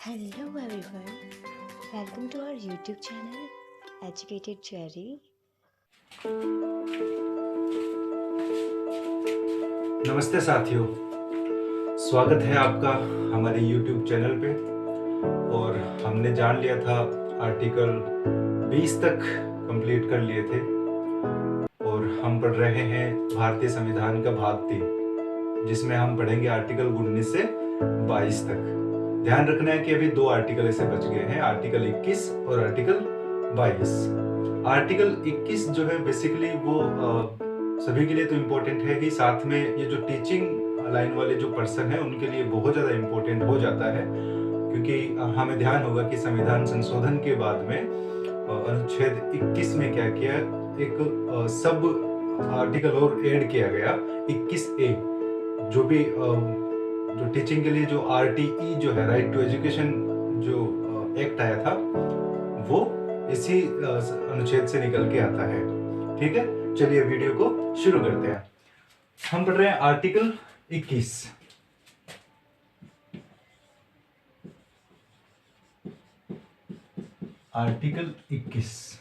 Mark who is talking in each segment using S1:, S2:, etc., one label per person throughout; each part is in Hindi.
S1: Hello everyone, welcome to our YouTube channel Educated Cherry.
S2: नमस्ते साथियों, स्वागत है आपका हमारे YouTube चैनल पे। और हमने जान लिया था आर्टिकल 20 तक कंप्लीट कर लिए थे और हम पढ़ रहे हैं भारतीय संविधान का भाग 3, जिसमें हम पढ़ेंगे आर्टिकल 19 से 22 तक। ध्यान रखना है कि अभी 2 आर्टिकल ऐसे बच गए हैं, आर्टिकल 21 और आर्टिकल 22। आर्टिकल 21 जो है बेसिकली वो सभी के लिए तो इम्पोर्टेंट है ही, साथ में ये जो टीचिंग लाइन वाले जो पर्सन है उनके लिए बहुत ज़्यादा इम्पोर्टेंट हो जाता है, क्योंकि हमें ध्यान होगा कि संविधान संशोधन के बाद में अनुच्छेद 21 में क्या किया, एक सब आर्टिकल और ऐड किया गया 21A, जो भी जो टीचिंग के लिए जो RTE जो है, राइट टू एजुकेशन जो एक्ट आया था, वो इसी अनुच्छेद से निकल के आता है। ठीक है, चलिए वीडियो को शुरू करते हैं। हम पढ़ रहे हैं आर्टिकल 21। आर्टिकल 21,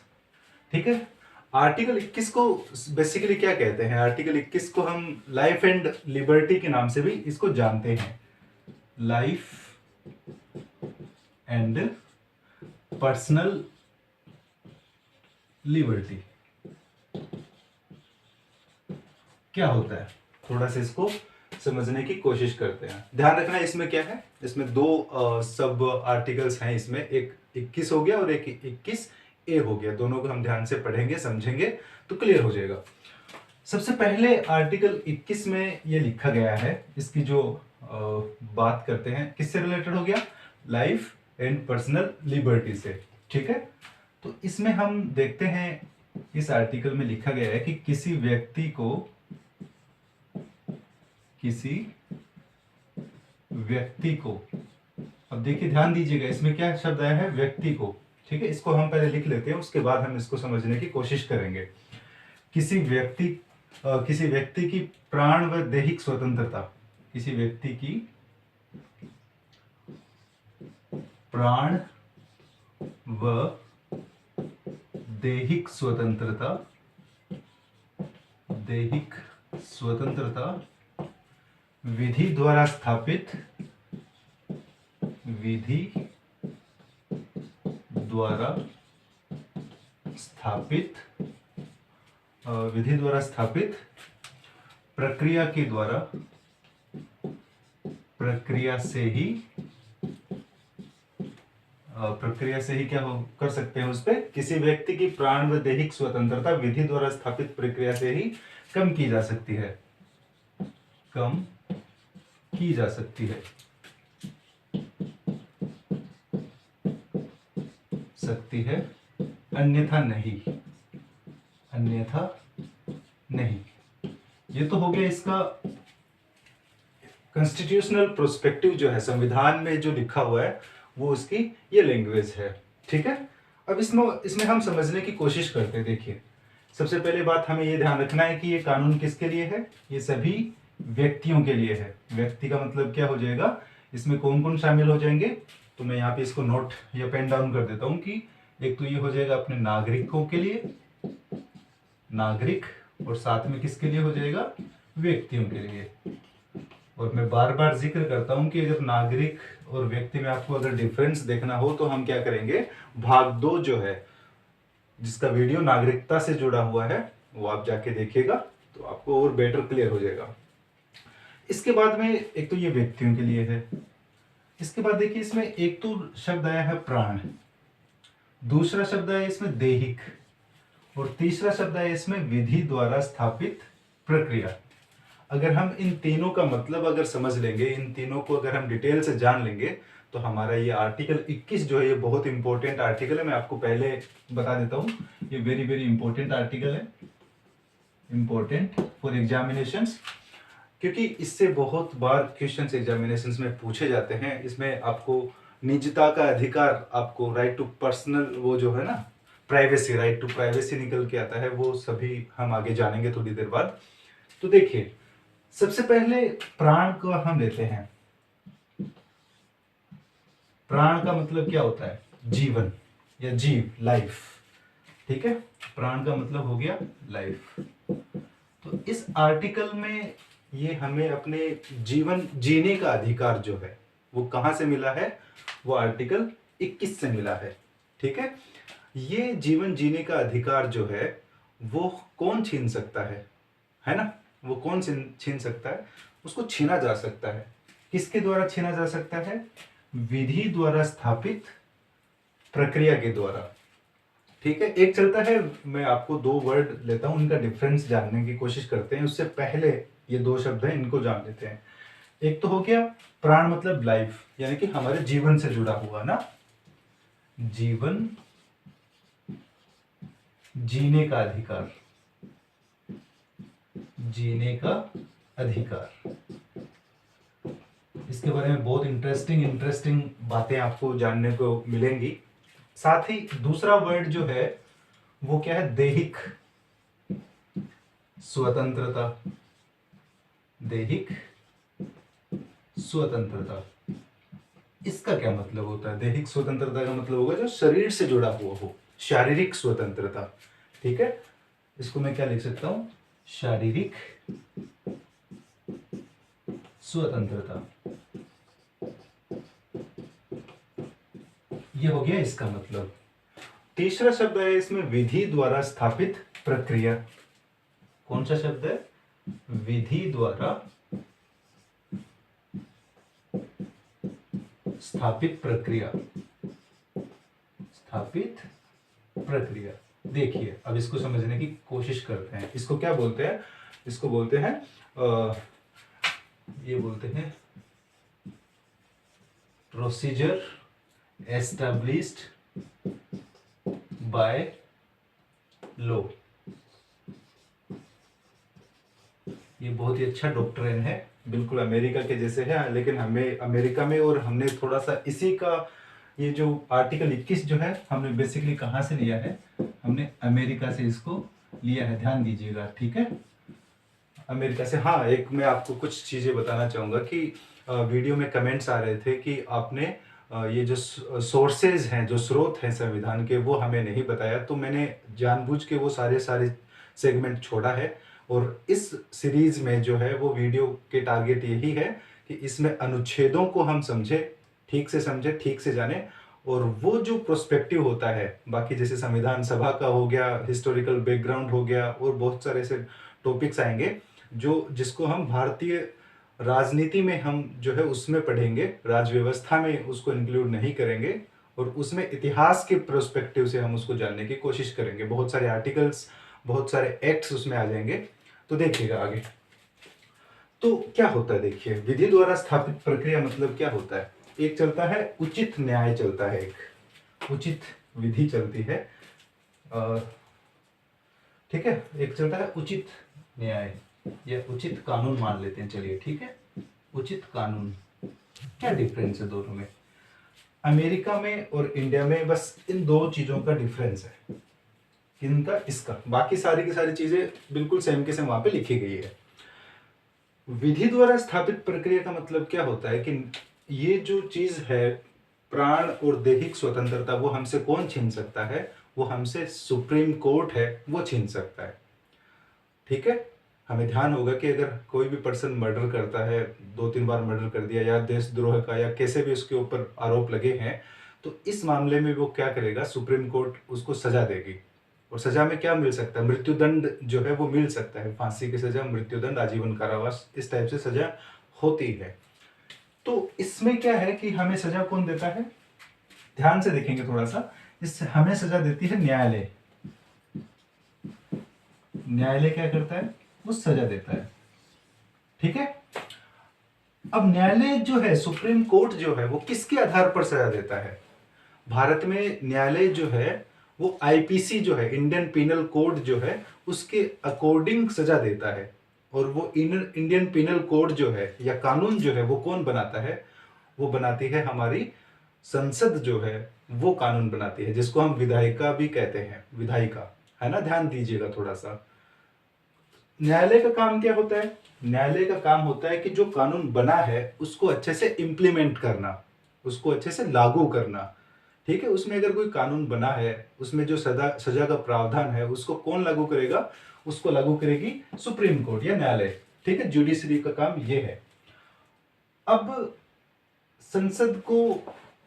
S2: ठीक है। आर्टिकल 21 को बेसिकली क्या कहते हैं? आर्टिकल 21 को हम लाइफ एंड लिबर्टी के नाम से भी इसको जानते हैं। लाइफ एंड पर्सनल लिबर्टी क्या होता है, थोड़ा सा इसको समझने की कोशिश करते हैं। ध्यान रखना इसमें क्या है, इसमें 2 सब आर्टिकल्स हैं। इसमें एक 21 हो गया और एक 21A हो गया। दोनों को हम ध्यान से पढ़ेंगे, समझेंगे तो क्लियर हो जाएगा। सबसे पहले आर्टिकल 21 में ये लिखा गया है, इसकी जो बात करते हैं किससे रिलेटेड हो गया, लाइफ एंड पर्सनल लिबर्टी से। ठीक है, तो इसमें हम देखते हैं इस आर्टिकल में लिखा गया है कि किसी व्यक्ति को, अब देखिए ध्यान दीजिएगा, इसमें क्या शब्द आया है, व्यक्ति को। ठीक है, इसको हम पहले लिख लेते हैं, उसके बाद हम इसको समझने की कोशिश करेंगे। किसी व्यक्ति की प्राण व दैहिक स्वतंत्रता, किसी व्यक्ति की प्राण व दैहिक स्वतंत्रता विधि द्वारा स्थापित प्रक्रिया से ही क्या हो कर सकते हैं, उस पर किसी व्यक्ति की प्राण व दैहिक स्वतंत्रता विधि द्वारा स्थापित प्रक्रिया से ही कम की जा सकती है, अन्यथा नहीं। ये तो हो गया इसका कॉन्स्टिट्यूशनल प्रोस्पेक्टिव जो है, संविधान में जो लिखा हुआ है वो उसकी ये लैंग्वेज है। ठीक है, अब इसमें हम समझने की कोशिश करते हैं। देखिए, सबसे पहले बात हमें ये ध्यान रखना है कि ये कानून किसके लिए है, ये सभी व्यक्तियों के लिए है। व्यक्ति का मतलब क्या हो जाएगा, इसमें कौन कौन शामिल हो जाएंगे, तो मैं यहाँ पे इसको नोट या पेन डाउन कर देता हूँ कि एक तो ये हो जाएगा अपने नागरिकों के लिए, नागरिक, और साथ में किसके लिए हो जाएगा, व्यक्तियों के लिए। और मैं बार बार जिक्र करता हूं कि जब नागरिक और व्यक्ति में आपको अगर डिफरेंस देखना हो तो हम क्या करेंगे, भाग 2 जो है, जिसका वीडियो नागरिकता से जुड़ा हुआ है, वो आप जाके देखिएगा तो आपको और बेटर क्लियर हो जाएगा। इसके बाद में एक तो ये व्यक्तियों के लिए है, इसके बाद देखिए इसमें एक तो शब्द आया है प्राण, दूसरा शब्द आया इसमें दैहिक, और तीसरा शब्द आया इसमें विधि द्वारा स्थापित प्रक्रिया। अगर हम इन तीनों का मतलब अगर समझ लेंगे, इन तीनों को अगर हम डिटेल से जान लेंगे, तो हमारा ये आर्टिकल 21 जो है ये बहुत इंपॉर्टेंट आर्टिकल है। मैं आपको पहले बता देता हूँ, ये वेरी वेरी इंपॉर्टेंट आर्टिकल है, इंपॉर्टेंट फॉर एग्जामिनेशंस, क्योंकि इससे बहुत बार क्वेश्चंस एग्जामिनेशंस में पूछे जाते हैं। इसमें आपको निजता का अधिकार, आपको राइट टू पर्सनल, वो जो है ना प्राइवेसी, राइट टू प्राइवेसी निकल के आता है, वो सभी हम आगे जानेंगे थोड़ी देर बाद। तो देखिए, सबसे पहले प्राण को हम लेते हैं। प्राण का मतलब क्या होता है? जीवन या जीव, लाइफ। ठीक है, प्राण का मतलब हो गया लाइफ। तो इस आर्टिकल में ये हमें अपने जीवन जीने का अधिकार जो है वो कहां से मिला है? वो आर्टिकल 21 से मिला है। ठीक है, ये जीवन जीने का अधिकार जो है वो कौन छीन सकता है ना? वो कौन छीन सकता है? उसको छीना जा सकता है। किसके द्वारा छीना जा सकता है? विधि द्वारा स्थापित प्रक्रिया के द्वारा। ठीक है, एक चलता है, मैं आपको दो वर्ड लेता हूं, इनका डिफरेंस जानने की कोशिश करते हैं। उससे पहले ये दो शब्द हैं, इनको जान लेते हैं। एक तो हो गया प्राण मतलब लाइफ, यानी कि हमारे जीवन से जुड़ा हुआ ना, जीवन जीने का अधिकार, जीने का अधिकार। इसके बारे में बहुत इंटरेस्टिंग बातें आपको जानने को मिलेंगी। साथ ही दूसरा वर्ड जो है वो क्या है? दैहिक स्वतंत्रता। दैहिक स्वतंत्रता, इसका क्या मतलब होता है? दैहिक स्वतंत्रता का मतलब होगा जो शरीर से जुड़ा हुआ हो, शारीरिक स्वतंत्रता। ठीक है, इसको मैं क्या लिख सकता हूं? शारीरिक स्वतंत्रता। ये हो गया इसका मतलब। तीसरा शब्द है इसमें विधि द्वारा स्थापित प्रक्रिया। कौन सा शब्द है? विधि द्वारा स्थापित प्रक्रिया। स्थापित प्रक्रिया। देखिए, अब इसको समझने की कोशिश करते हैं। इसको क्या बोलते हैं? इसको बोलते हैं ये बोलते हैं प्रोसीजर एस्टैब्लिश्ड बाय लॉ। ये बहुत ही अच्छा डॉक्ट्रिन है, बिल्कुल अमेरिका के जैसे है, लेकिन हमें अमेरिका में, और हमने थोड़ा सा इसी का, ये जो आर्टिकल 21 जो है हमने बेसिकली कहाँ से लिया है? हमने अमेरिका से इसको लिया है, ध्यान दीजिएगा। ठीक है, अमेरिका से। हाँ, एक मैं आपको कुछ चीज़ें बताना चाहूँगा कि वीडियो में कमेंट्स आ रहे थे कि आपने ये जो सोर्सेज हैं, जो स्रोत हैं संविधान के, वो हमें नहीं बताया। तो मैंने जानबूझ के वो सारे सेगमेंट छोड़ा है। और इस सीरीज में जो है वो वीडियो के टारगेट यही है कि इसमें अनुच्छेदों को हम समझे, ठीक से जाने। और वो जो प्रोस्पेक्टिव होता है, बाकी जैसे संविधान सभा का हो गया, हिस्टोरिकल बैकग्राउंड हो गया, और बहुत सारे ऐसे टॉपिक्स आएंगे जो जिसको हम भारतीय राजनीति में हम जो है उसमें पढ़ेंगे, राज व्यवस्था में उसको इंक्लूड नहीं करेंगे। और उसमें इतिहास के प्रोस्पेक्टिव से हम उसको जानने की कोशिश करेंगे। बहुत सारे आर्टिकल्स, बहुत सारे एक्ट्स उसमें आ जाएंगे। तो देखिएगा आगे। तो क्या होता है? देखिए, विधि द्वारा स्थापित प्रक्रिया मतलब क्या होता है? एक चलता है उचित न्याय, चलता है एक उचित विधि चलती है। ठीक है, एक चलता है उचित न्याय या उचित कानून मान लेते हैं, चलिए। ठीक है, उचित कानून। क्या डिफरेंस है दोनों में? अमेरिका में और इंडिया में बस इन दो चीजों का डिफरेंस है। इनका, इसका, बाकी सारी की सारी चीजें बिल्कुल सेम के सेम वहां पे लिखी गई है। विधि द्वारा स्थापित प्रक्रिया का मतलब क्या होता है कि ये जो चीज है, प्राण और दैहिक स्वतंत्रता, वो हमसे कौन छीन सकता है? वो हमसे सुप्रीम कोर्ट है, वो छीन सकता है। ठीक है, हमें ध्यान होगा कि अगर कोई भी पर्सन मर्डर करता है, 2-3 बार मर्डर कर दिया, या देशद्रोह का या कैसे भी उसके ऊपर आरोप लगे हैं, तो इस मामले में वो क्या करेगा? सुप्रीम कोर्ट उसको सजा देगी। और सजा में क्या मिल सकता है? मृत्युदंड जो है वो मिल सकता है। फांसी की सजा, मृत्युदंड, आजीवन कारावास, इस टाइप से सजा होती है। तो इसमें क्या है कि हमें सजा कौन देता है? ध्यान से देखेंगे थोड़ा सा। इस हमें सजा देती है न्यायालय। न्यायालय क्या करता है? वो सजा देता है। ठीक है, अब न्यायालय जो है, सुप्रीम कोर्ट जो है, वो किसके आधार पर सजा देता है? भारत में न्यायालय जो है वो आईपीसी जो है, इंडियन पिनल कोड जो है, उसके अकॉर्डिंग सजा देता है। और वो इंडियन पिनल कोड जो है या कानून जो है वो कौन बनाता है? वो बनाती है हमारी संसद जो है, वो कानून बनाती है, जिसको हम विधायिका भी कहते हैं, विधायिका, है ना? ध्यान दीजिएगा थोड़ा सा। न्यायालय का काम क्या होता है? न्यायालय का काम होता है कि जो कानून बना है उसको अच्छे से इंप्लीमेंट करना, उसको अच्छे से लागू करना। ठीक है, उसमें अगर कोई कानून बना है, उसमें जो सजा का प्रावधान है, उसको कौन लागू करेगा? उसको लागू करेगी सुप्रीम कोर्ट या न्यायालय। ठीक है, जुडिशरी का काम ये है। अब संसद को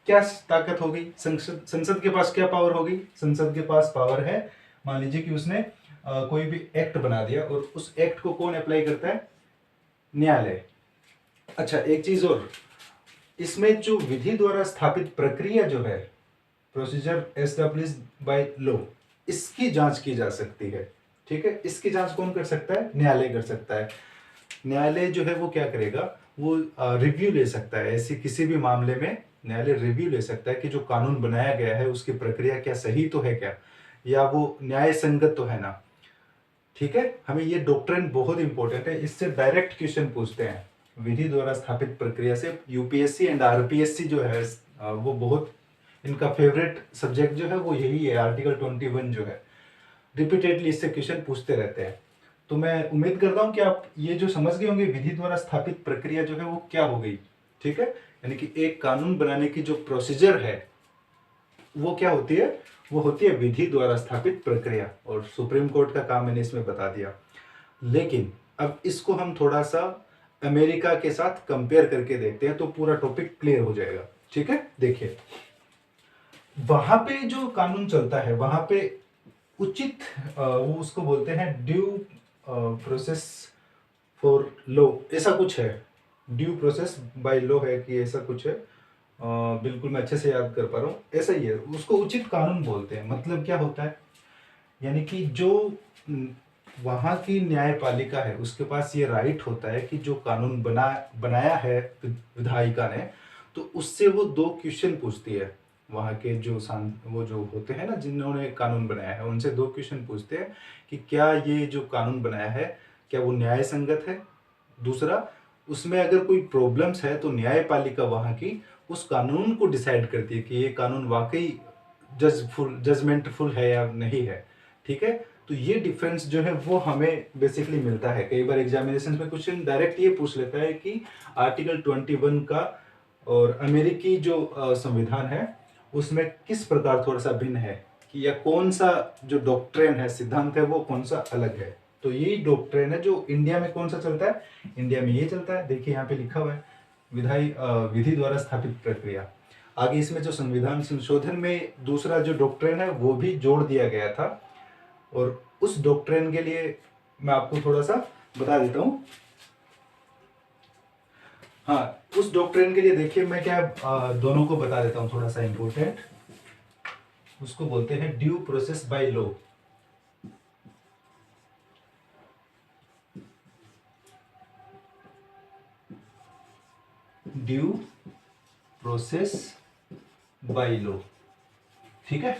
S2: क्या ताकत होगी? संसद के पास क्या पावर होगी? संसद के पास पावर है, मान लीजिए कि उसने कोई भी एक्ट बना दिया और उस एक्ट को कौन अप्लाई करता है? न्यायालय। अच्छा, एक चीज और, इसमें जो विधि द्वारा स्थापित प्रक्रिया जो है, प्रोसीजर एस्टैब्लिश्ड बाय लॉ, इसकी जांच की जा सकती है। ठीक है, इसकी जांच कौन कर सकता है? न्यायालय कर सकता है। न्यायालय जो है वो क्या करेगा? वो रिव्यू ले सकता है। ऐसी किसी भी मामले में न्यायालय रिव्यू ले सकता है कि जो कानून बनाया गया है उसकी प्रक्रिया क्या सही तो है क्या, या वो न्याय संगत तो है ना। ठीक है, हमें ये डॉक्ट्रिन बहुत इंपॉर्टेंट है, इससे डायरेक्ट क्वेश्चन पूछते हैं। विधि द्वारा स्थापित प्रक्रिया से यूपीएससी एंड आरपीएससी जो है वो बहुत, इनका फेवरेट सब्जेक्ट जो है वो यही है, आर्टिकल 21 जो है। रिपीटेडली इससे क्वेश्चन पूछते रहते हैं। तो मैं उम्मीद करता हूं कि आप ये जो समझ गए होंगे, विधि द्वारा स्थापित प्रक्रिया जो है वो क्या हो गई। ठीक है, यानी कि एक कानून बनाने की जो प्रोसीजर है वो क्या होती है? वो होती है विधि द्वारा स्थापित प्रक्रिया, और सुप्रीम कोर्ट का काम मैंने इसमें बता दिया। लेकिन अब इसको हम थोड़ा सा अमेरिका के साथ कंपेयर करके देखते हैं तो पूरा टॉपिक क्लियर हो जाएगा। ठीक है, देखिए वहां पे जो कानून चलता है वहां पे उचित वो उसको बोलते हैं ड्यू प्रोसेस फॉर लॉ, ऐसा कुछ है। ड्यू प्रोसेस बाय लॉ है कि ऐसा कुछ है, बिल्कुल मैं अच्छे से याद कर पा रहा हूँ, ऐसा ही है। उसको उचित कानून बोलते हैं। मतलब क्या होता है? यानी कि जो वहाँ की न्यायपालिका है उसके पास ये राइट होता है कि जो कानून बनाया है विधायिका ने, तो उससे वो दो क्वेश्चन पूछती है। वहाँ के जो वो जो होते हैं ना जिन्होंने कानून बनाया है, उनसे दो क्वेश्चन पूछते हैं कि क्या ये जो कानून बनाया है क्या वो न्याय संगत है। दूसरा, उसमें अगर कोई प्रॉब्लम्स है तो न्यायपालिका वहाँ की उस कानून को डिसाइड करती है कि ये कानून वाकई जजमेंटफुल है या नहीं है। ठीक है, तो ये डिफरेंस जो है वो हमें बेसिकली मिलता है। कई बार एग्जामिनेशन में क्वेश्चन डायरेक्ट ये पूछ लेता है कि आर्टिकल 21 का और अमेरिकी जो संविधान है उसमें किस प्रकार थोड़ा सा भिन्न है, कि या कौन सा जो डॉक्ट्रिन है, सिद्धांत है, वो कौन सा अलग है। तो यही डॉक्ट्रिन है जो इंडिया में कौन सा चलता है? इंडिया में ये चलता है। देखिए यहाँ पे लिखा हुआ है विधि द्वारा स्थापित प्रक्रिया। आगे इसमें जो संविधान संशोधन में दूसरा जो डॉक्ट्रिन है वो भी जोड़ दिया गया था, और उस डॉक्ट्रिन के लिए मैं आपको थोड़ा सा बता देता हूं। हाँ, उस डॉक्ट्रिन के लिए देखिए मैं क्या दोनों को बता देता हूं, थोड़ा सा इंपॉर्टेंट। उसको बोलते हैं due process by law. Due process by law. ठीक है,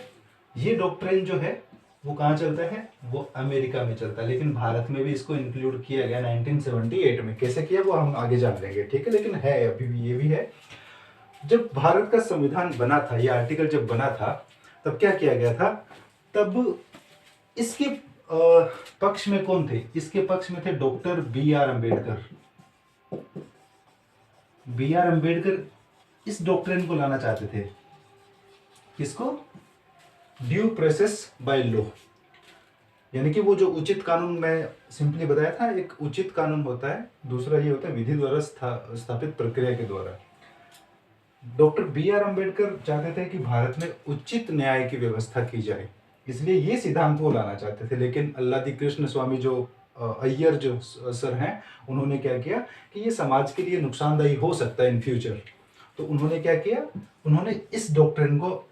S2: ये डॉक्ट्रिन जो है वो कहाँ चलता है? वो अमेरिका में चलता है, लेकिन भारत में भी इसको इंक्लूड किया गया 1978 में। कैसे किया वो हम आगे जान लेंगे। ठीक है, लेकिन है अभी भी, ये भी है। जब भारत का संविधान बना था, ये आर्टिकल जब बना था, तब क्या किया गया था? तब इसके पक्ष में कौन थे? इसके पक्ष में थे doctor B R Ambedkar. B R Ambedkar इस डॉक्ट्रिन को लाना चाहते थे। किसको? Due process by law. यानी कि वो जो उचित कानून मैं सिंपली बताया था, एक उचित कानून होता है, दूसरा ये होता है विधि द्वारा स्थापित प्रक्रिया के द्वारा। डॉक्टर बी आर अम्बेडकर चाहते थे कि भारत में उचित न्याय की व्यवस्था की जाए, इसलिए ये सिद्धांत वो लाना चाहते थे। लेकिन अल्लादी कृष्ण स्वामी जो अय्यर जो सर हैं, उन्होंने क्या किया कि ये समाज के लिए नुकसानदायी हो सकता है इन फ्यूचर। तो उन्होंने क्या किया? उन्होंने इस डॉक्ट्रिन को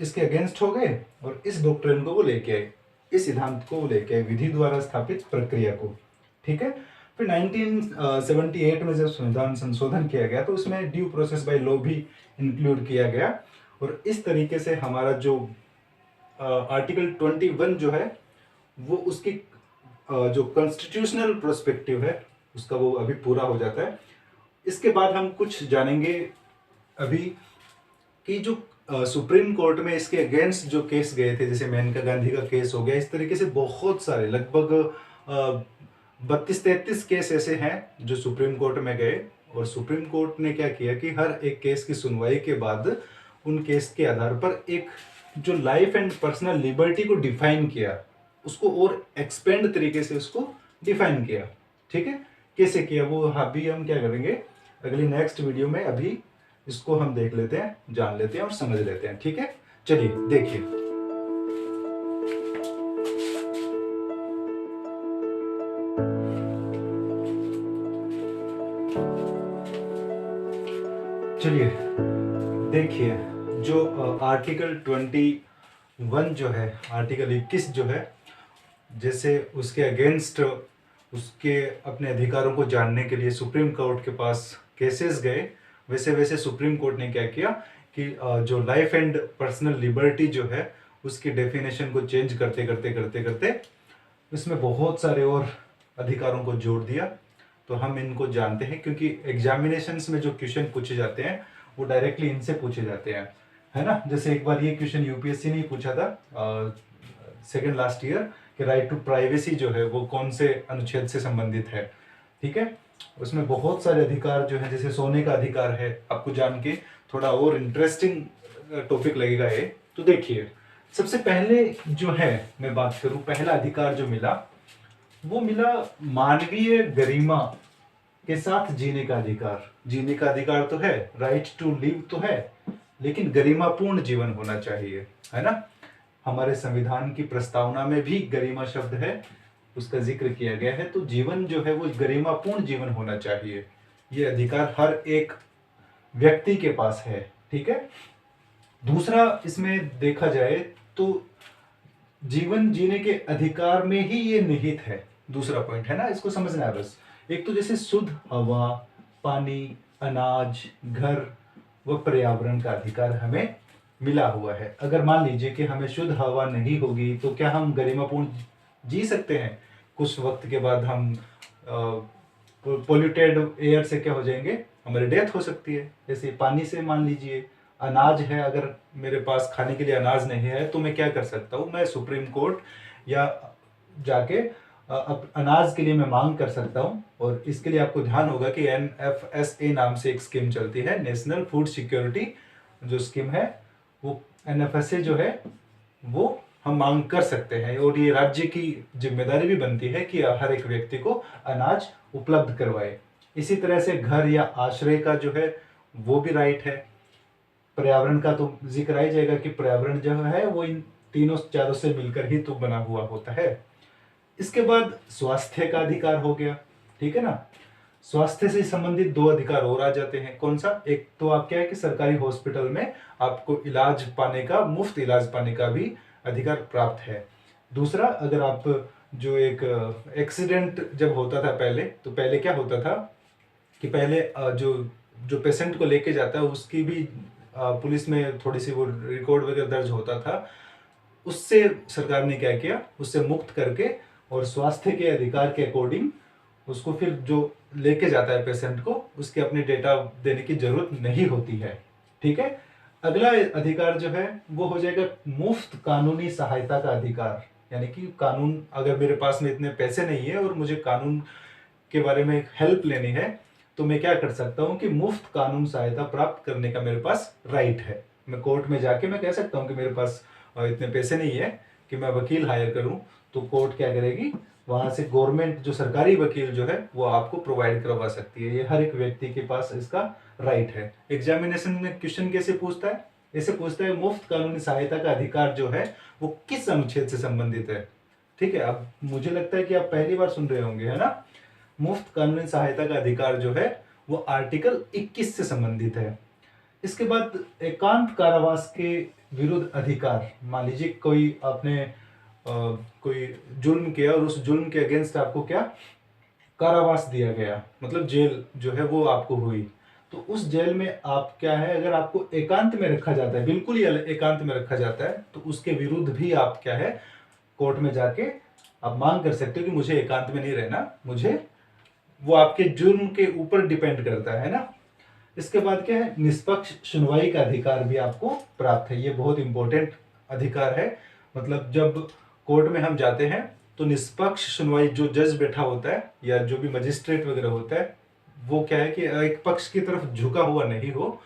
S2: इसके अगेंस्ट हो गए और इस डॉक्ट्रिन को वो लेके आए, इस सिद्धांत को वो लेके आए, विधि द्वारा स्थापित प्रक्रिया को। ठीक है, फिर 1978 में जब संविधान संशोधन किया गया तो उसमें ड्यू प्रोसेस बाय लॉ भी इंक्लूड किया गया, और इस तरीके से हमारा जो आर्टिकल 21 जो है वो उसकी जो कॉन्स्टिट्यूशनल पर्सपेक्टिव है उसका वो अभी पूरा हो जाता है। इसके बाद हम कुछ जानेंगे अभी कि जो सुप्रीम कोर्ट में इसके अगेंस्ट जो केस गए थे, जैसे मेनका गांधी का केस हो गया, इस तरीके से बहुत सारे लगभग 32-33 केस ऐसे हैं जो सुप्रीम कोर्ट में गए, और सुप्रीम कोर्ट ने क्या किया कि हर एक केस की सुनवाई के बाद उन केस के आधार पर एक जो लाइफ एंड पर्सनल लिबर्टी को डिफाइन किया, उसको और एक्सपेंड तरीके से उसको डिफाइन किया। ठीक है, कैसे किया वो अभी हम क्या करेंगे अगली नेक्स्ट वीडियो में। अभी इसको हम देख लेते हैं, जान लेते हैं और समझ लेते हैं। ठीक है, चलिए देखिए। चलिए देखिए, जो आर्टिकल 21 जो है, आर्टिकल 21 जो है, जैसे उसके अगेंस्ट उसके अपने अधिकारों को जानने के लिए सुप्रीम कोर्ट के पास केसेस गए, वैसे वैसे सुप्रीम कोर्ट ने क्या किया कि जो लाइफ एंड पर्सनल लिबर्टी जो है उसकी डेफिनेशन को चेंज करते करते करते करते इसमें बहुत सारे और अधिकारों को जोड़ दिया। तो हम इनको जानते हैं क्योंकि एग्जामिनेशंस में जो क्वेश्चन पूछे जाते हैं वो डायरेक्टली इनसे पूछे जाते हैं, है ना। जैसे एक बार ये क्वेश्चन यूपीएससी ने पूछा था सेकेंड लास्ट ईयर कि राइट टू प्राइवेसी जो है वो कौन से अनुच्छेद से संबंधित है। ठीक है, उसमें बहुत सारे अधिकार जो है, जैसे सोने का अधिकार है, आपको जान के थोड़ा और इंटरेस्टिंग टॉपिक लगेगा ये। तो देखिए, सबसे पहले जो है मैं बात करूं, पहला अधिकार जो मिला वो मिला मानवीय गरिमा के साथ जीने का अधिकार। जीने का अधिकार तो है, राइट टू लिव तो है, लेकिन गरिमापूर्ण जीवन होना चाहिए, है ना। हमारे संविधान की प्रस्तावना में भी गरिमा शब्द है, उसका जिक्र किया गया है। तो जीवन जो है वो गरिमापूर्ण जीवन होना चाहिए, ये अधिकार हर एक व्यक्ति के पास है। ठीक है, दूसरा इसमें देखा जाए तो जीवन जीने के अधिकार में ही ये निहित है। दूसरा पॉइंट है ना, इसको समझना है बस। एक तो जैसे शुद्ध हवा, पानी, अनाज, घर व पर्यावरण का अधिकार हमें मिला हुआ है। अगर मान लीजिए कि हमें शुद्ध हवा नहीं होगी तो क्या हम गरिमापूर्ण जी सकते हैं? कुछ वक्त के बाद हम पोल्यूटेड एयर से क्या हो जाएंगे, हमारी डेथ हो सकती है। जैसे पानी से मान लीजिए, अनाज है, अगर मेरे पास खाने के लिए अनाज नहीं है तो मैं क्या कर सकता हूँ, मैं सुप्रीम कोर्ट या जाके अनाज के लिए मैं मांग कर सकता हूँ। और इसके लिए आपको ध्यान होगा कि NFSA नाम से एक स्कीम चलती है, नेशनल फूड सिक्योरिटी जो स्कीम है, वो NFSA जो है वो हम मांग कर सकते हैं। और ये राज्य की जिम्मेदारी भी बनती है कि हर एक व्यक्ति को अनाज उपलब्ध करवाए। इसी तरह से घर या आश्रय का जो है वो भी राइट है। पर्यावरण का तो जिक्र आ जाएगा कि पर्यावरण जो है वो इन तीनों चारों से मिलकर ही तो बना हुआ होता है। इसके बाद स्वास्थ्य का अधिकार हो गया। ठीक है ना, स्वास्थ्य से संबंधित दो अधिकार और आ जाते हैं। कौन सा? एक तो आप क्या है कि सरकारी हॉस्पिटल में आपको इलाज पाने का, मुफ्त इलाज पाने का भी अधिकार प्राप्त है। दूसरा, अगर आप जो एक एक्सीडेंट जब होता था पहले, तो पहले क्या होता था कि पहले जो जो पेशेंट को लेके जाता है उसकी भी पुलिस में थोड़ी सी वो रिकॉर्ड वगैरह दर्ज होता था। उससे सरकार ने क्या किया, उससे मुक्त करके और स्वास्थ्य के अधिकार के अकॉर्डिंग उसको फिर जो लेके जाता है पेशेंट को, उसके अपने डेटा देने की जरूरत नहीं होती है। ठीक है, अगला अधिकार जो है वो हो जाएगा मुफ्त कानूनी सहायता का अधिकार। यानी कि कानून, अगर मेरे पास में इतने पैसे नहीं है और मुझे कानून के बारे में हेल्प लेनी है तो मैं क्या कर सकता हूं कि मुफ्त कानून सहायता प्राप्त करने का मेरे पास राइट है। मैं कोर्ट में जाके मैं कह सकता हूं कि मेरे पास इतने पैसे नहीं है कि मैं वकील हायर करूं, तो कोर्ट क्या करेगी, वहां से गवर्नमेंट जो सरकारी वकील जो है वो आपको प्रोवाइड करवा सकती है। ये हर एक व्यक्ति के पास इसका राइट है। एग्जामिनेशन में क्वेश्चन कैसे पूछता है? ऐसे पूछता है मुफ्त कानूनी सहायता का अधिकार जो है वो किस अनुच्छेद से संबंधित है। ठीक है, अब मुझे लगता है कि आप पहली बार सुन रहे होंगे, है ना। मुफ्त कानूनी सहायता का अधिकार जो है वो आर्टिकल 21 से संबंधित है। इसके बाद एकांत कारावास के विरुद्ध अधिकार। मान लीजिए कोई आपने कोई जुल्म किया और उस जुल्म के अगेंस्ट आपको क्या कारावास दिया गया, मतलब जेल जो है वो आपको हुई, तो उस जेल में आप क्या है, अगर आपको एकांत में रखा जाता है, बिल्कुल ही एकांत में रखा जाता है, तो उसके विरुद्ध भी आप क्या है कोर्ट में जाके आप मांग कर सकते हो कि मुझे एकांत में नहीं रहना, मुझे, वो आपके जुर्म के ऊपर डिपेंड करता है ना। इसके बाद क्या है, निष्पक्ष सुनवाई का अधिकार भी आपको प्राप्त है। ये बहुत इंपॉर्टेंट अधिकार है। मतलब जब कोर्ट में हम जाते हैं तो निष्पक्ष सुनवाई, जो जज बैठा होता है या जो भी मजिस्ट्रेट वगैरह होता है, वो क्या है कि एक पक्ष की तरफ झुका हुआ नहीं हो,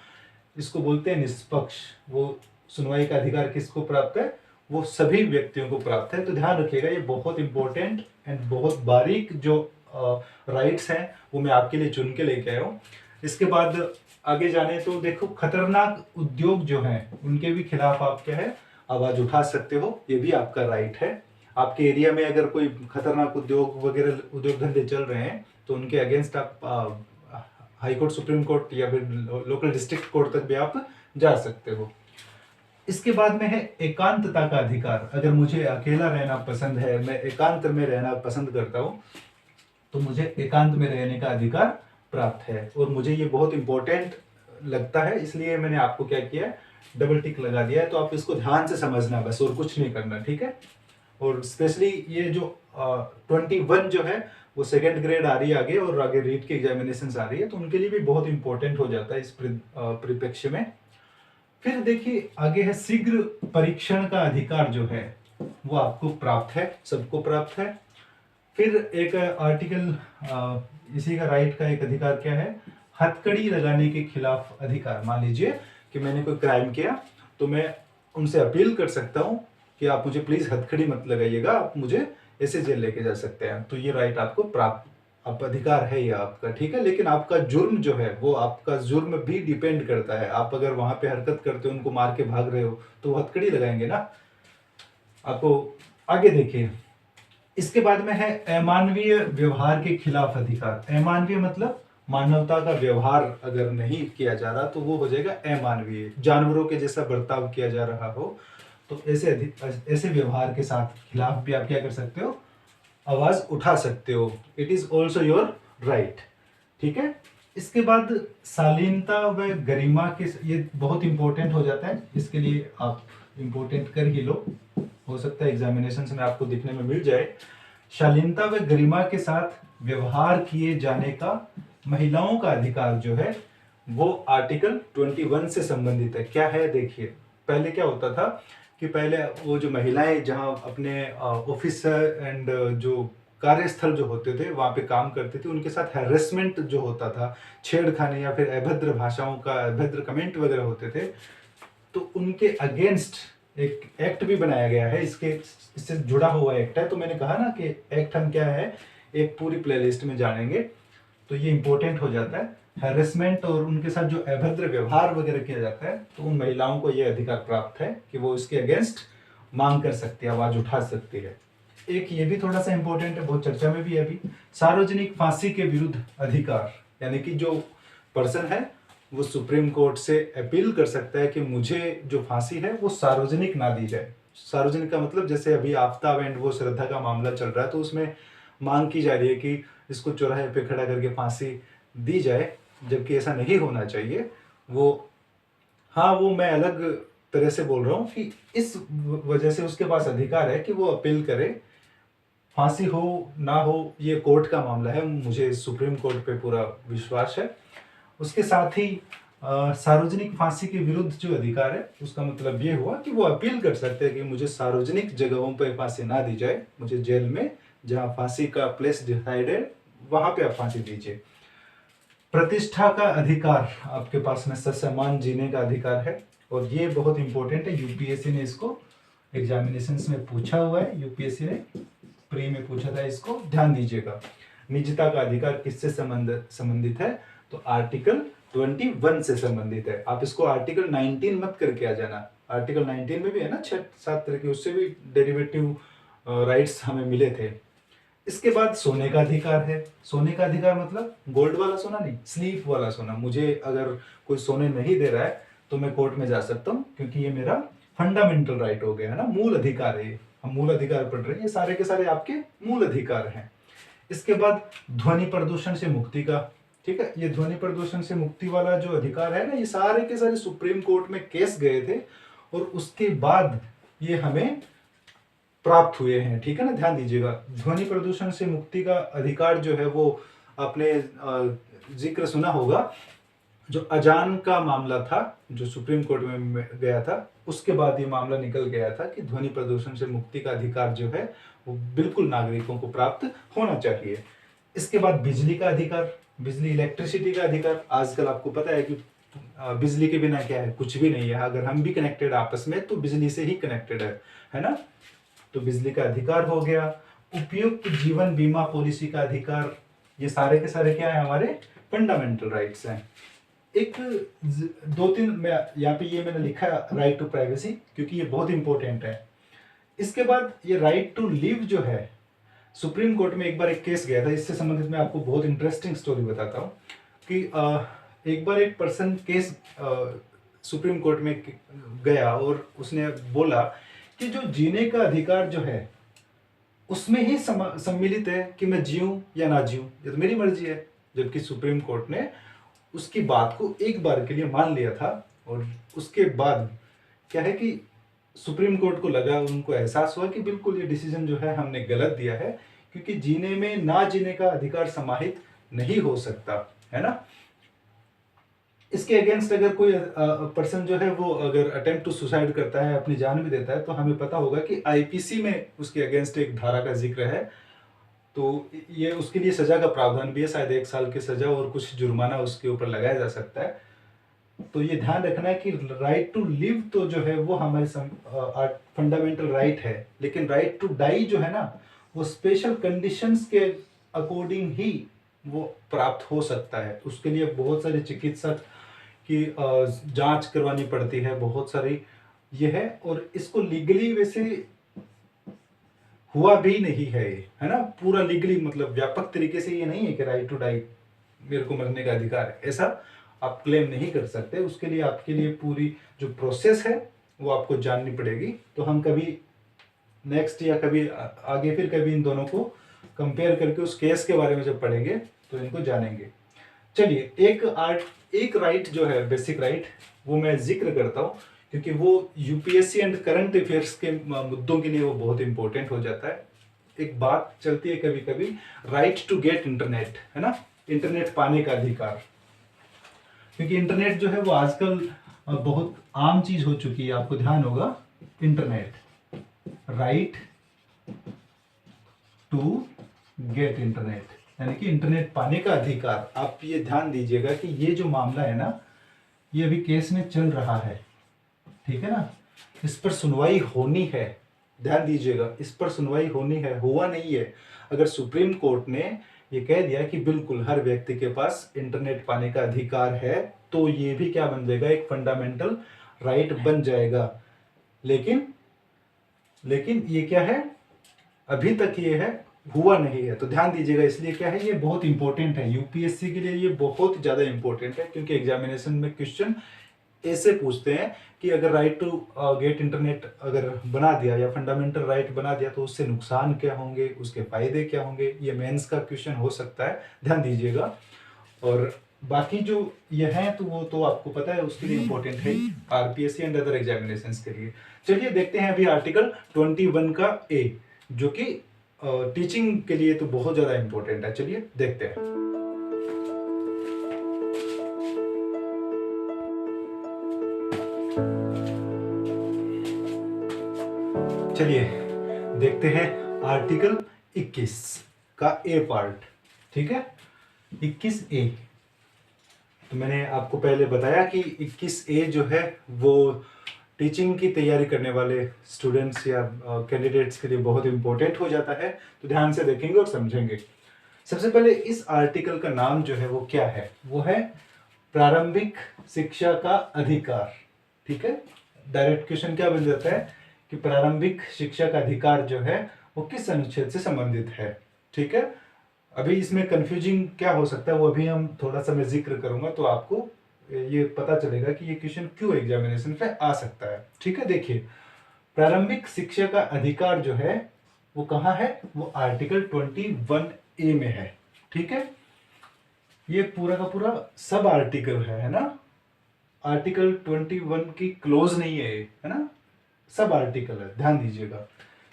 S2: इसको बोलते हैं निष्पक्ष। वो सुनवाई का अधिकार किसको प्राप्त है? वो सभी व्यक्तियों को प्राप्त है। तो ध्यान रखिएगा, ये बहुत इंपॉर्टेंट एंड बहुत बारीक जो राइट्स हैं वो मैं आपके लिए चुन के लेके आया हूँ। इसके बाद आगे जाने तो देखो, खतरनाक उद्योग जो हैं उनके भी खिलाफ आप क्या है, आवाज उठा सकते हो। ये भी आपका राइट है। आपके एरिया में अगर कोई खतरनाक उद्योग वगैरह उद्योग धंधे चल रहे हैं तो उनके अगेंस्ट आप हाई कोर्ट, सुप्रीम कोर्ट या फिर लोकल डिस्ट्रिक्ट कोर्ट तक भी आप जा सकते हो। इसके बाद में है एकांतता का अधिकार। अगर मुझे अकेला रहना पसंद है, मैं एकांत में रहना पसंद करता हूँ, तो मुझे एकांत में रहने का अधिकार प्राप्त है। और मुझे ये बहुत इंपॉर्टेंट लगता है, इसलिए मैंने आपको क्या किया, डबल टिक लगा दिया है। तो आप इसको ध्यान से समझना, बस और कुछ नहीं करना, ठीक है। और स्पेशली ये जो 21 जो है वो सेकेंड ग्रेड आ रही है आगे, और आगे रीट की एग्जामिनेशन आ रही है, तो उनके लिए भी बहुत इंपॉर्टेंट हो जाता है इस परिप्रेक्ष्य में। फिर देखिए आगे है शीघ्र परीक्षण का अधिकार जो है वो आपको प्राप्त है, सबको प्राप्त है। फिर एक आर्टिकल इसी का राइट का एक अधिकार क्या है, हथकड़ी लगाने के खिलाफ अधिकार। मान लीजिए कि मैंने कोई क्राइम किया तो मैं उनसे अपील कर सकता हूं कि आप मुझे प्लीज हथकड़ी मत लगाइएगा, आप मुझे ऐसे जेल लेके जा सकते हैं। तो ये राइट आपको प्राप्त, आप अधिकार है ये आपका, ठीक है। लेकिन आपका जुर्म जो है वो, आपका जुर्म भी डिपेंड करता है। आप अगर वहां पे हरकत करते हो, उनको मार के भाग रहे हो, तो वो हथकड़ी लगाएंगे ना आपको। आगे देखिए, इसके बाद में है अमानवीय व्यवहार के खिलाफ अधिकार। अमानवीय मतलब मानवता का व्यवहार अगर नहीं किया जा रहा तो वो हो जाएगा अमानवीय, जानवरों के जैसा बर्ताव किया जा रहा हो, तो ऐसे व्यवहार के साथ खिलाफ भी आप क्या कर सकते हो, आवाज उठा सकते हो। It is also your right, ठीक है। इसके बाद शालीनता व गरिमा के, ये बहुत इंपॉर्टेंट हो जाता है, इसके लिए आप इंपॉर्टेंट कर ही लो, हो सकता है एग्जामिनेशन में आपको दिखने में मिल जाए। शालीनता व गरिमा के साथ व्यवहार किए जाने का महिलाओं का अधिकार जो है वो आर्टिकल 21 से संबंधित है। क्या है देखिए, पहले क्या होता था कि पहले वो जो महिलाएं जहां अपने ऑफिस एंड जो कार्यस्थल जो होते थे वहां पे काम करते थे, उनके साथ हैरेसमेंट जो होता था, छेड़खानी या फिर अभद्र भाषाओं का अभद्र कमेंट वगैरह होते थे, तो उनके अगेंस्ट एक एक्ट भी बनाया गया है। इससे जुड़ा हुआ एक्ट है। तो मैंने कहा ना कि एक्ट हम क्या है, एक पूरी प्लेलिस्ट में जानेंगे, तो ये इंपॉर्टेंट हो जाता है। हैरेसमेंट और उनके साथ जो अभद्र व्यवहार वगैरह किया जाता है, तो उन महिलाओं को यह अधिकार प्राप्त है कि वो इसके अगेंस्ट मांग कर सकती है, आवाज उठा सकती है। एक ये भी थोड़ा सा इंपॉर्टेंट है, बहुत चर्चा में भी है अभी, सार्वजनिक फांसी के विरुद्ध अधिकार। यानी कि जो पर्सन है वो सुप्रीम कोर्ट से अपील कर सकता है कि मुझे जो फांसी है वो सार्वजनिक ना दी जाए। सार्वजनिक का मतलब जैसे अभी आफ्ताब एंड वो श्रद्धा का मामला चल रहा है, तो उसमें मांग की जा रही है कि इसको चौराहे पे खड़ा करके फांसी दी जाए, जबकि ऐसा नहीं होना चाहिए। वो, हाँ, वो मैं अलग तरह से बोल रहा हूँ कि इस वजह से उसके पास अधिकार है कि वो अपील करे। फांसी हो ना हो ये कोर्ट का मामला है, मुझे सुप्रीम कोर्ट पे पूरा विश्वास है। उसके साथ ही सार्वजनिक फांसी के विरुद्ध जो अधिकार है उसका मतलब ये हुआ कि वो अपील कर सकते हैं कि मुझे सार्वजनिक जगहों पर फांसी ना दी जाए, मुझे जेल में जहां फांसी का प्लेस डिसाइडेड वहां पे आप फांसी दीजिए। प्रतिष्ठा का अधिकार, आपके पास में ससम्मान जीने का अधिकार है, और ये बहुत इंपॉर्टेंट है। यूपीएससी ने इसको एग्जामिनेशन में पूछा हुआ है, यूपीएससी ने प्री में पूछा था, इसको ध्यान दीजिएगा। निजता का अधिकार किससे संबंधित है, तो आर्टिकल 21 से संबंधित है। आप इसको आर्टिकल 19 मत करके आ जाना, आर्टिकल 19 में भी है ना 6-7 तरह के, उससे भी डेरिवेटिव राइट्स हमें मिले थे। इसके बाद सोने का अधिकार है। सोने का अधिकार मतलब गोल्ड वाला सोना नहीं, स्लीप वाला सोना। मुझे अगर कोई सोने नहीं दे रहा है तो मैं कोर्ट में जा सकता हूँ, क्योंकि ये मेरा फंडामेंटल राइट हो गया है ना, मूल अधिकार है। हम मूल अधिकार पढ़ रहे हैं, ये सारे के सारे आपके मूल अधिकार हैं। इसके बाद ध्वनि प्रदूषण से मुक्ति का, ठीक है, ये ध्वनि प्रदूषण से मुक्ति वाला जो अधिकार है ना, ये सारे के सारे सुप्रीम कोर्ट में केस गए थे और उसके बाद ये हमें प्राप्त हुए हैं, ठीक है ना, ध्यान दीजिएगा। ध्वनि प्रदूषण से मुक्ति का अधिकार जो है वो आपने जिक्र सुना होगा, जो अजान का मामला था जो सुप्रीम कोर्ट में गया था, उसके बाद ये मामला निकल गया था कि ध्वनि प्रदूषण से मुक्ति का अधिकार जो है वो बिल्कुल नागरिकों को प्राप्त होना चाहिए। इसके बाद बिजली का अधिकार, बिजली, इलेक्ट्रिसिटी का अधिकार। आजकल आपको पता है कि बिजली के बिना क्या है, कुछ भी नहीं है। अगर हम भी कनेक्टेड आपस में तो बिजली से ही कनेक्टेड है ना। तो बिजली का अधिकार हो गया। उपयुक्त जीवन बीमा पॉलिसी का अधिकार, ये सारे के सारे क्या है, हमारे फंडामेंटल राइट्स हैं। एक दो तीन, मैं यहाँ पे ये मैंने लिखा है राइट टू प्राइवेसी, क्योंकि ये बहुत इंपॉर्टेंट है। इसके बाद ये राइट टू लिव जो है, सुप्रीम कोर्ट में एक बार एक केस गया था, इससे संबंधित मैं आपको बहुत इंटरेस्टिंग स्टोरी बताता हूँ कि एक बार एक पर्सन केस सुप्रीम कोर्ट में गया और उसने बोला कि जो जीने का अधिकार जो है उसमें ही सम्मिलित है कि मैं जीऊं या ना जीऊं, ये तो मेरी मर्जी है। जबकि सुप्रीम कोर्ट ने उसकी बात को एक बार के लिए मान लिया था, और उसके बाद क्या है कि सुप्रीम कोर्ट को लगा, उनको एहसास हुआ कि बिल्कुल ये डिसीजन जो है हमने गलत दिया है, क्योंकि जीने में ना जीने का अधिकार समाहित नहीं हो सकता, है ना। इसके अगेंस्ट अगर कोई पर्सन जो है वो अगर अटेम्प्ट टू सुसाइड करता है, अपनी जान भी देता है, तो हमें पता होगा कि आईपीसी में उसके अगेंस्ट एक धारा का जिक्र है। तो ये उसके लिए सजा का प्रावधान भी है, शायद 1 साल की सजा और कुछ जुर्माना उसके ऊपर लगाया जा सकता है। तो ये ध्यान रखना है कि राइट टू लिव तो जो है वो हमारे फंडामेंटल राइट है, लेकिन राइट टू डाई जो है ना, वो स्पेशल कंडीशंस के अकॉर्डिंग ही वो प्राप्त हो सकता है। उसके लिए बहुत सारे चिकित्सक की जांच करवानी पड़ती है, बहुत सारी ये है। और इसको लीगली वैसे हुआ भी नहीं है ना, पूरा लीगली, मतलब व्यापक तरीके से ये नहीं है कि राइट टू डाई, मेरे को मरने का अधिकार है, ऐसा आप क्लेम नहीं कर सकते। उसके लिए आपके लिए पूरी जो प्रोसेस है वो आपको जाननी पड़ेगी। तो हम कभी नेक्स्ट या कभी आगे फिर कभी इन दोनों को कंपेयर करके उस केस के बारे में जब पढ़ेंगे तो इनको जानेंगे। चलिए, एक राइट जो है, बेसिक राइट, वो मैं जिक्र करता हूँ, क्योंकि वो यूपीएससी एंड करंट अफेयर्स के मुद्दों के लिए वो बहुत इंपॉर्टेंट हो जाता है। एक बात चलती है कभी कभी, राइट टू गेट इंटरनेट, है ना, इंटरनेट पाने का अधिकार। क्योंकि इंटरनेट जो है वो आजकल बहुत आम चीज हो चुकी है, आपको ध्यान होगा। Internet, right to get internet, यानी कि इंटरनेट पाने का अधिकार। आप ये ध्यान दीजिएगा कि ये जो मामला है ना, ये अभी केस में चल रहा है, ठीक है ना। इस पर सुनवाई होनी है, ध्यान दीजिएगा, इस पर सुनवाई होनी है, हुआ नहीं है। अगर सुप्रीम कोर्ट ने ये कह दिया कि बिल्कुल हर व्यक्ति के पास इंटरनेट पाने का अधिकार है, तो ये भी क्या बन जाएगा, एक फंडामेंटल राइट बन जाएगा। लेकिन लेकिन ये क्या है, अभी तक ये है, हुआ नहीं है। तो ध्यान दीजिएगा, इसलिए क्या है, ये बहुत इंपॉर्टेंट है यूपीएससी के लिए, ये बहुत ज्यादा इंपॉर्टेंट है। क्योंकि एग्जामिनेशन में क्वेश्चन ऐसे पूछते हैं कि अगर राइट टू गेट इंटरनेट अगर बना दिया या फंडामेंटल राइट बना दिया, तो उससे नुकसान क्या होंगे, उसके फायदे क्या होंगे, ये मेंस का क्वेश्चन हो सकता है, ध्यान दीजिएगा। और बाकी जो ये है तो वो तो आपको पता है, उसके लिए इंपॉर्टेंट है आरपीएससी एंड अदर एग्जामिनेशंस के लिए। चलिए देखते हैं अभी आर्टिकल 21 का ए, जो कि टीचिंग के लिए तो बहुत ज्यादा इंपॉर्टेंट है। चलिए देखते हैं। चलिए देखते हैं आर्टिकल 21 का ए पार्ट, ठीक है। 21 ए, तो मैंने आपको पहले बताया कि 21 ए जो है वो टीचिंग की तैयारी करने वाले स्टूडेंट्स या कैंडिडेट्स के लिए बहुत इंपॉर्टेंट हो जाता है। तो ध्यान से देखेंगे और समझेंगे। सबसे पहले इस आर्टिकल का नाम जो है वो क्या है, वो है प्रारंभिक शिक्षा का अधिकार, ठीक है। डायरेक्ट क्वेश्चन क्या बन जाता है कि प्रारंभिक शिक्षा का अधिकार जो है वो किस अनुच्छेद से संबंधित है, ठीक है। अभी इसमें कंफ्यूजिंग क्या हो सकता है वो अभी हम थोड़ा सा मैं जिक्र करूंगा, तो आपको ये पता चलेगा कि ये क्वेश्चन क्यों एग्जामिनेशन पे आ सकता है, ठीक है। देखिए, प्रारंभिक शिक्षा का अधिकार जो है वो कहाँ है, वो आर्टिकल 21 ए में है, ठीक है। ये पूरा का पूरा सब आर्टिकल है ना। आर्टिकल 21 की क्लोज नहीं है ना, सब आर्टिकल है, ध्यान दीजिएगा।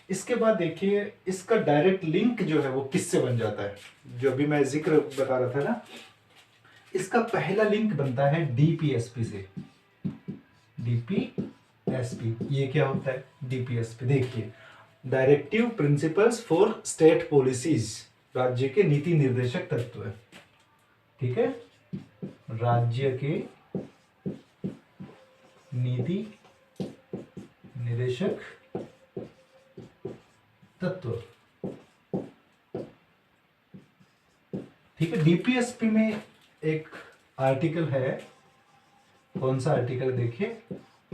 S2: इसके बाद देखिए, इसका डायरेक्ट लिंक जो है वो किससे बन जाता है, जो अभी मैं जिक्र बता रहा था ना, इसका पहला लिंक बनता है डीपीएसपी से। डीपीएसपी, ये क्या होता है डीपीएसपी, देखिए, directive principles for state policies, राज्य के नीति निर्देशक तत्व, ठीक है, राज्य के नीति निर्देशक तत्व। ठीक है, डीपीएसपी में एक आर्टिकल है, कौन सा आर्टिकल देखिए,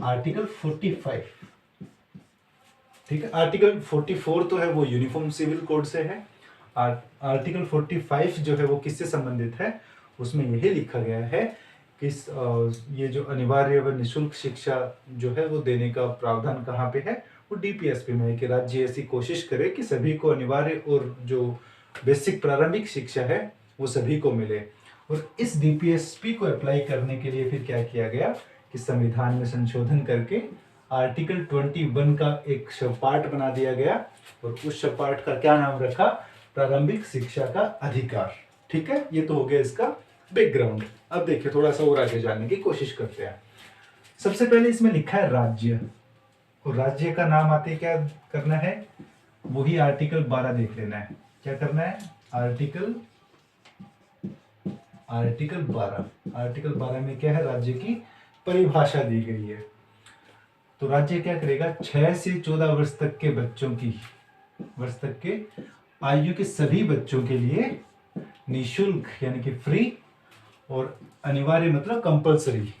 S2: आर्टिकल 45। ठीक है, आर्टिकल 44 तो है वो यूनिफॉर्म सिविल कोड से है। आर्टिकल 45 जो है वो किससे संबंधित है, उसमें यही लिखा गया है कि ये जो अनिवार्य व निःशुल्क शिक्षा जो है वो देने का प्रावधान कहाँ पे है, वो डीपीएसपी में है कि राज्य ऐसी कोशिश करे कि सभी को अनिवार्य और जो बेसिक प्रारंभिक शिक्षा है वो सभी को मिले। और इस डीपीएसपी को अप्लाई करने के लिए फिर क्या किया गया कि संविधान में संशोधन करके आर्टिकल 21 का एक शब्दपाठ बना दिया गया और उस शब्दपाठ का क्या नाम रखा, प्रारंभिक शिक्षा का अधिकार। ठीक है, ये तो हो गया इसका बैकग्राउंड। अब देखिए थोड़ा सा और आगे जानने की कोशिश करते हैं। सबसे पहले इसमें लिखा है राज्य, और राज्य का नाम आते क्या करना है, वही आर्टिकल 12 देख लेना है। क्या करना है, आर्टिकल 12। आर्टिकल 12 में क्या है, राज्य की परिभाषा दी गई है। तो राज्य क्या करेगा, 6 से 14 वर्ष तक के बच्चों की आयु के सभी बच्चों के लिए निःशुल्क यानी कि फ्री और अनिवार्य मतलब कंपलसरी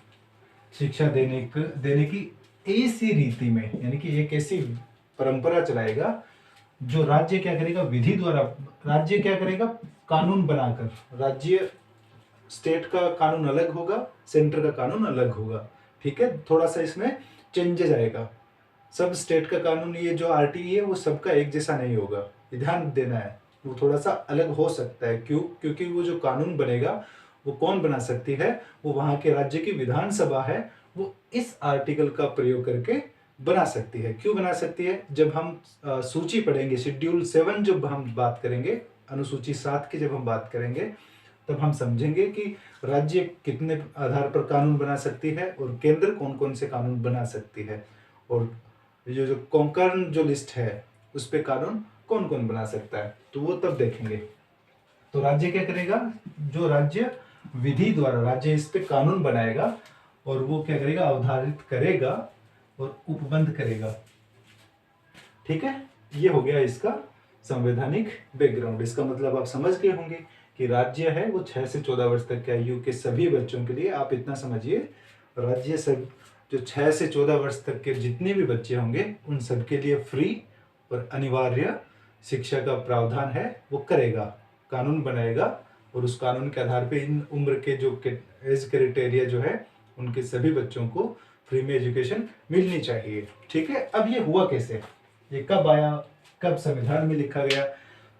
S2: शिक्षा देने की ऐसी रीति में, यानी कि एक ऐसी परंपरा चलाएगा जो राज्य क्या करेगा, विधि द्वारा, राज्य क्या करेगा, कानून बनाकर, राज्य स्टेट का कानून अलग होगा, सेंटर का कानून अलग होगा। ठीक है, थोड़ा सा इसमें चेंजेस आएगा। सब स्टेट का कानून, ये जो आरटीई है वो सबका एक जैसा नहीं होगा, ये ध्यान देना है, वो थोड़ा सा अलग हो सकता है। क्यों, क्योंकि वो जो कानून बनेगा वो कौन बना सकती है, वो वहां के राज्य की विधानसभा है, वो इस आर्टिकल का प्रयोग करके बना सकती है। क्यों बना सकती है, जब हम सूची पढ़ेंगे, शेड्यूल 7 जब हम बात करेंगे, अनुसूची 7 की जब हम बात करेंगे, तब हम समझेंगे कि राज्य कितने आधार पर कानून बना सकती है और केंद्र कौन कौन से कानून बना सकती है, और ये जो कॉन्कर्न जो लिस्ट है उस पे कानून कौन कौन बना सकता है, तो वो तब देखेंगे। तो राज्य क्या करेगा, जो राज्य विधि द्वारा राज्य इस पे कानून बनाएगा और वो क्या करेगा, अवधारित करेगा और उपबंध करेगा। ठीक है, ये हो गया इसका संवैधानिक बैकग्राउंड। इसका मतलब आप समझ गए होंगे कि राज्य है वो 6 से 14 वर्ष तक के आयु के सभी बच्चों के लिए, आप इतना समझिए, राज्य सब जो 6 से 14 वर्ष तक के जितने भी बच्चे होंगे उन सबके लिए फ्री और अनिवार्य शिक्षा का प्रावधान है वो करेगा, कानून बनाएगा, और उस कानून के आधार पे इन उम्र के जो एज क्राइटेरिया जो है उनके सभी बच्चों को फ्री में एजुकेशन मिलनी चाहिए। ठीक है, अब ये हुआ कैसे, ये कब आया, कब संविधान में लिखा गया,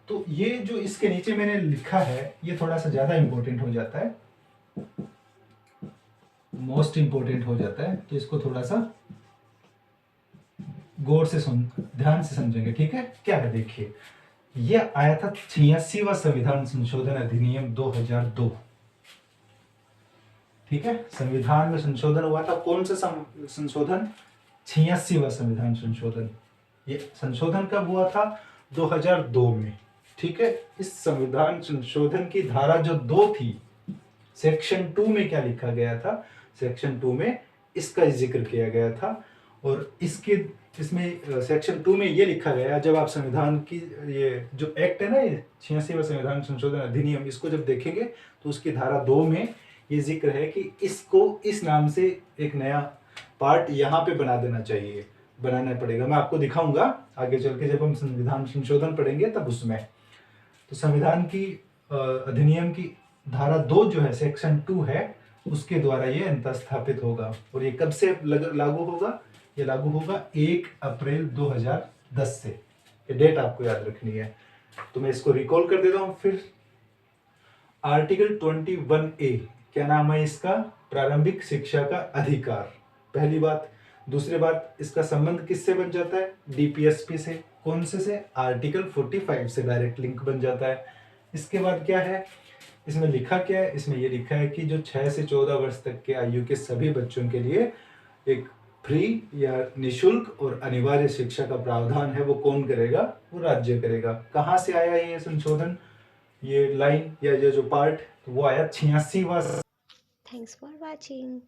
S2: तो ये जो इसके नीचे मैंने लिखा है ये थोड़ा सा ज्यादा इंपॉर्टेंट हो जाता है, मोस्ट इंपॉर्टेंट हो जाता है, तो इसको थोड़ा सा गौर से ध्यान से समझेंगे। ठीक है, क्या है देखिए, ये आया था 86वां संविधान संशोधन अधिनियम 2002। ठीक है, संविधान में संशोधन हुआ था, कौन सा संशोधन, 86वां संविधान संशोधन। ये संशोधन कब हुआ था, 2002 में। ठीक है, इस संविधान संशोधन की धारा जो 2 थी, सेक्शन 2 में क्या लिखा गया था, सेक्शन 2 में इसका जिक्र किया गया था, और इसमें सेक्शन 2 में ये लिखा गया, जब आप संविधान की ये जो एक्ट है ना, ये 86वां संविधान संशोधन अधिनियम, इसको जब देखेंगे तो उसकी धारा 2 में ये जिक्र है कि इसको इस नाम से एक नया पार्ट यहाँ पे बना देना चाहिए, बनाना पड़ेगा। मैं आपको दिखाऊंगा आगे चल के जब हम संविधान संशोधन पढ़ेंगे तब उसमें। तो संविधान की अधिनियम की धारा 2 जो है, सेक्शन 2 है, उसके द्वारा ये अंतर स्थापित होगा। और ये कब से लागू होगा, ये लागू होगा 1 अप्रैल 2010 से। ये डेट आपको याद रखनी है, तो मैं इसको रिकॉल कर देता हूं फिर। आर्टिकल 21A क्या नाम है इसका, प्रारंभिक शिक्षा का अधिकार, पहली बात। दूसरी बात, इसका संबंध किससे बन जाता है, डीपीएसपी से। कौन से आर्टिकल 45 से डायरेक्ट लिंक बन जाता है। इसके बाद क्या है, इसमें लिखा क्या है, इसमें ये लिखा है कि जो 6 से 14 वर्ष तक के आयु के सभी बच्चों के लिए एक फ्री या निःशुल्क और अनिवार्य शिक्षा का प्रावधान है, वो कौन करेगा, वो राज्य करेगा। कहाँ से आया ये संशोधन, ये लाइन या ये जो पार्ट वो आया 86वां।
S1: Thanks for watching.